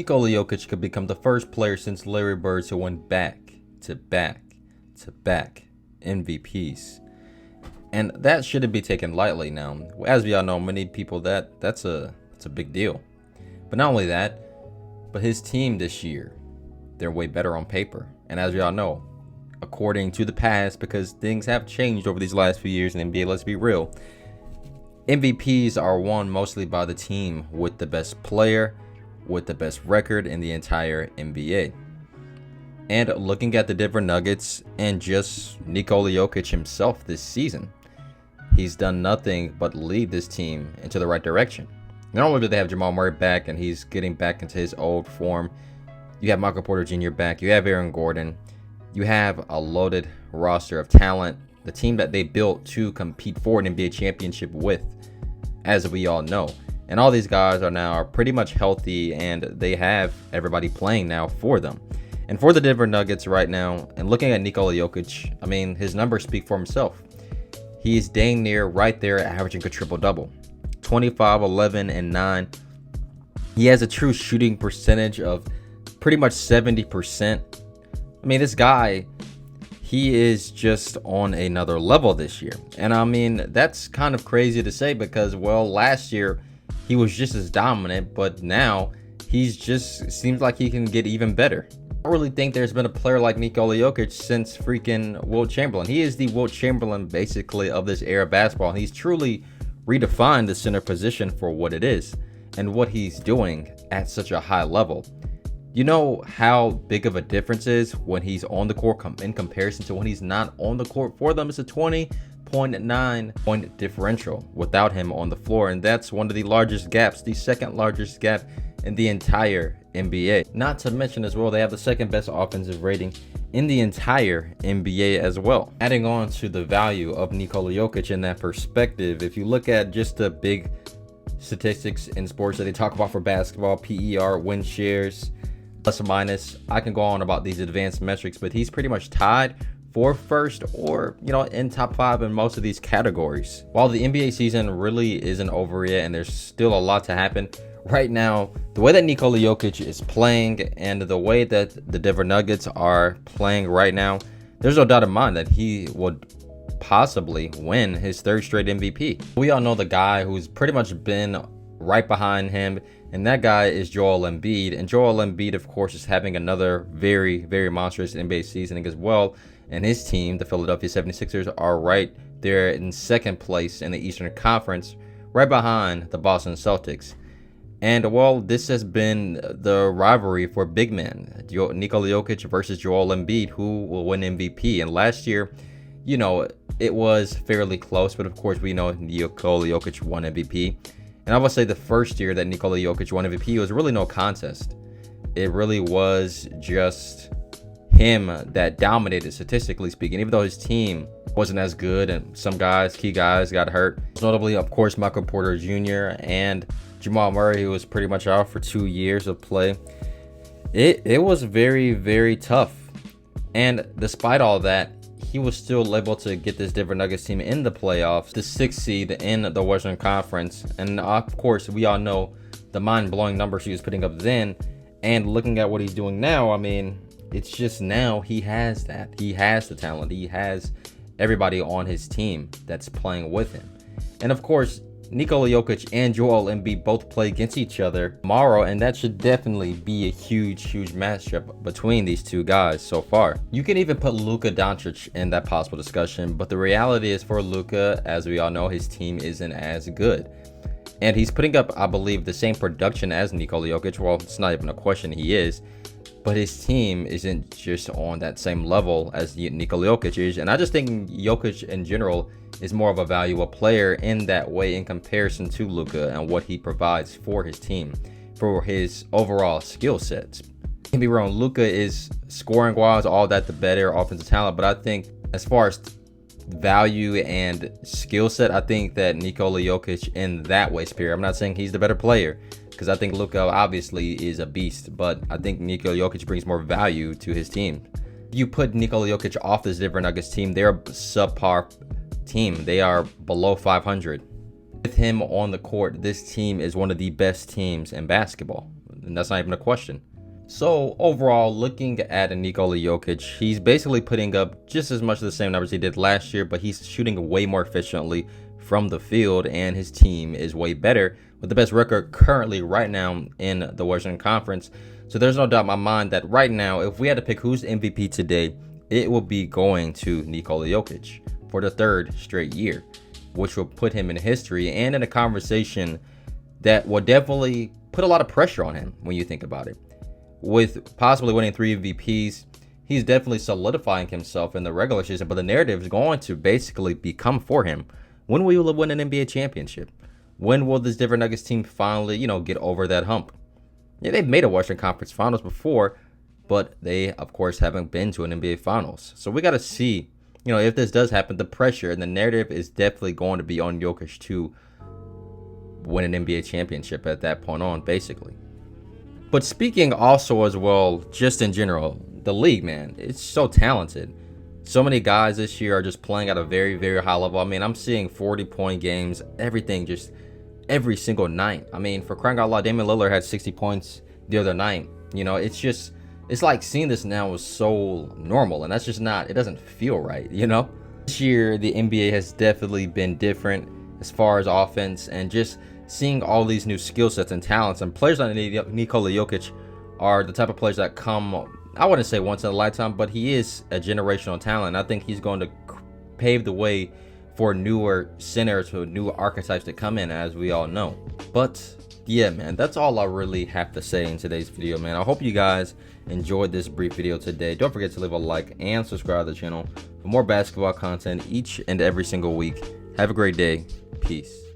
Nikola Jokic could become the first player since Larry Bird to win back-to-back-to-back MVPs. And that shouldn't be taken lightly now. As we all know, many people that's a big deal. But not only that, but his team this year, they're way better on paper. And as we all know, according to the past, because things have changed over these last few years in NBA, let's be real, MVPs are won mostly by the team with the best player, with the best record in the entire NBA. And looking at the Denver Nuggets and just Nikola Jokic himself this season, he's done nothing but lead this team into the right direction. Not only do they have Jamal Murray back and he's getting back into his old form, you have Michael Porter Jr. back, you have Aaron Gordon, you have a loaded roster of talent, the team that they built to compete for an NBA championship with, as we all know. And all these guys are now pretty much healthy and they have everybody playing now for them. And for the Denver Nuggets right now, and looking at Nikola Jokic, I mean, his numbers speak for himself. He's dang near right there averaging a triple-double. 25, 11, and 9. He has a true shooting percentage of pretty much 70%. I mean, this guy, he is just on another level this year. And I mean, that's kind of crazy to say because, well, last year, he was just as dominant, but now he's just seems like he can get even better. I don't really think there's been a player like Nikola Jokic since freaking Wilt Chamberlain. He is the Wilt Chamberlain basically of this era of basketball. And he's truly redefined the center position for what it is and what he's doing at such a high level. You know how big of a difference is when he's on the court in comparison to when he's not on the court for them. It's a 20.9 point differential without him on the floor, and that's one of the largest gaps, the second largest gap in the entire NBA. Not to mention as well, they have the second best offensive rating in the entire NBA as well. Adding on to the value of Nikola Jokic in that perspective, if you look at just the big statistics in sports that they talk about for basketball, PER, win shares, plus or minus, I can go on about these advanced metrics, but he's pretty much tied for first or, in top 5 in most of these categories. While the NBA season really isn't over yet and there's still a lot to happen, right now, the way that Nikola Jokic is playing and the way that the Denver Nuggets are playing right now, there's no doubt in mind that he would possibly win his 3rd straight MVP. We all know the guy who's pretty much been right behind him, and that guy is Joel Embiid. And Joel Embiid, of course, is having another very, very monstrous NBA season as well. And his team, the Philadelphia 76ers, are right there in 2nd place in the Eastern Conference, right behind the Boston Celtics. And, well, this has been the rivalry for big men, Nikola Jokic versus Joel Embiid, who will win MVP. And last year, it was fairly close, but of course we know Nikola Jokic won MVP. And I would say the first year that Nikola Jokic won MVP was really no contest. It really was just him that dominated statistically speaking, even though his team wasn't as good and some key guys got hurt. Notably, of course, Michael Porter Jr. and Jamal Murray, who was pretty much out for 2 years of play. It was very, very tough. And despite all that, he was still able to get this Denver Nuggets team in the playoffs, the 6th seed in the Western Conference. And of course, we all know the mind-blowing numbers he was putting up then. And looking at what he's doing now, I mean, it's just now he has that. He has the talent. He has everybody on his team that's playing with him. And of course, Nikola Jokic and Joel Embiid both play against each other tomorrow, and that should definitely be a huge matchup between these two guys so far. You can even put Luka Dončić in that possible discussion, but the reality is for Luka, as we all know, his team isn't as good. And he's putting up, I believe, the same production as Nikola Jokic. Well, it's not even a question, he is. But his team isn't just on that same level as Nikola Jokic is. And I just think Jokic in general is more of a valuable player in that way in comparison to Luka and what he provides for his team, for his overall skill sets. Can't be wrong, Luka is scoring wise, all that the better offensive talent. But I think as far as value and skill set, I think that Nikola Jokic in that way superior. I'm not saying he's the better player, because I think Luka obviously is a beast, but I think Nikola Jokic brings more value to his team. If you put Nikola Jokic off this Denver Nuggets team, they're a subpar team. They are below 500. With him on the court, this team is one of the best teams in basketball. and that's not even a question. So overall, looking at Nikola Jokic, he's basically putting up just as much of the same numbers he did last year, but he's shooting way more efficiently from the field, and his team is way better with the best record currently right now in the Western Conference. So there's no doubt in my mind that right now, if we had to pick who's the MVP today, it will be going to Nikola Jokic for the 3rd straight year, which will put him in history and in a conversation that will definitely put a lot of pressure on him when you think about it. With possibly winning 3 MVPs, he's definitely solidifying himself in the regular season, but the narrative is going to basically become for him. When will you win an NBA championship? When will this Denver Nuggets team finally, get over that hump? Yeah, they've made a Western Conference Finals before, but they, of course, haven't been to an NBA Finals. So we got to see, if this does happen, the pressure and the narrative is definitely going to be on Jokic to win an NBA championship at that point on, basically. But speaking also as well, just in general, the league, man, it's so talented. So many guys this year are just playing at a very, very high level. I mean, I'm seeing 40-point games, everything, just every single night. I mean, for crying out loud, Damian Lillard had 60 points the other night. It's like seeing this now is so normal, and that's just not, it doesn't feel right, This year, the NBA has definitely been different as far as offense, and just seeing all these new skill sets and talents, and players like Nikola Jokic are the type of players that come, I wouldn't say once in a lifetime, but he is a generational talent. I think he's going to pave the way for newer centers, for new archetypes to come in, as we all know. But yeah, man, that's all I really have to say in today's video, man. I hope you guys enjoyed this brief video today. Don't forget to leave a like and subscribe to the channel for more basketball content each and every single week. Have a great day. Peace.